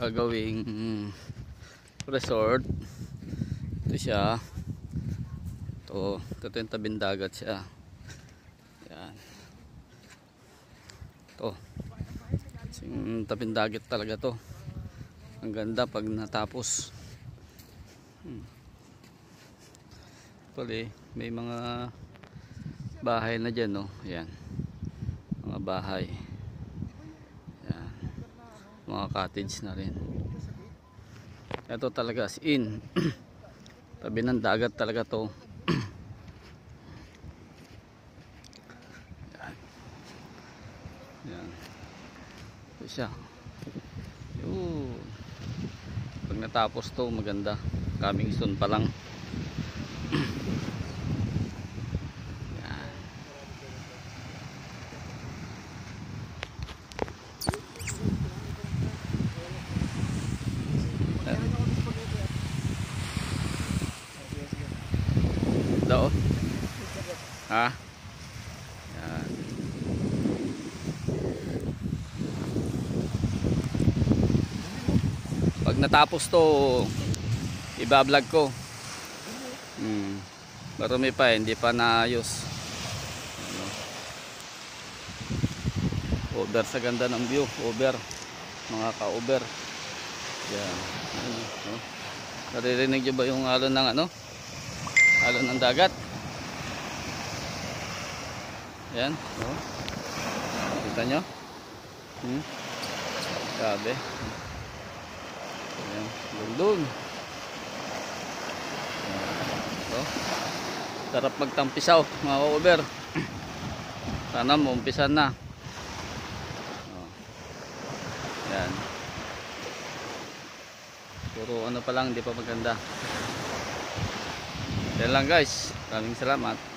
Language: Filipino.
gagawing resort. Ito siya. Ito yung tabing dagat siya. Yan. Ito. Tabing dagat talaga to. Ang ganda pag natapos. Actually, may mga bahay na dyan, no? Yan. Mga bahay. Yan. Mga cottage na rin. Ito talaga as in. Tabi ng dagat talaga to. Yan. Yan. Ito siya. Yun. Pag natapos to, maganda. Coming soon pa lang. Dao. Ha? Yan. Pag natapos to, iba-vlog ko. Marami pa, hindi pa naayos. Ano? Over sa ganda ng view, over. Mga ka-over. Yan. Ano? Naririnig niyo ba yung alon ng ano? Alon ng dagat. Yan, oh. Kita nyo? Grabe. Yan, doon. So, sarap magtampisaw mga ka-over. Sana maumpisan na. Oh. Yan. Puro ano pa lang, hindi pa maganda. Yan lang guys. Maraming salamat.